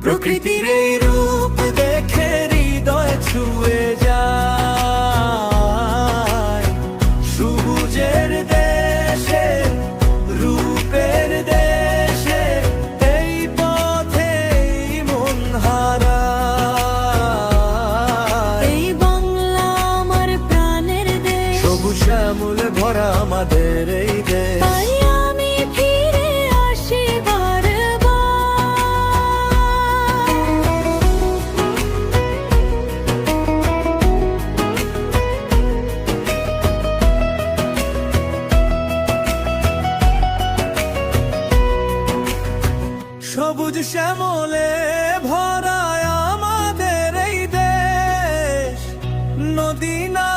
প্রকৃতির এই রূপ দেখে হৃদয় ছুঁয়ে যায়। সবুজের দেশে, রূপের দেশে, এই পথেই মন হারায়। এই বাংলা আমার প্রাণের দেশ, সবুজ শ্যামলে ভরা আমাদের এই দেশ। তাই আমি ফিরে আসি সবুজ শ্যামলে ভরা আমাদের এই দেশ। নদী না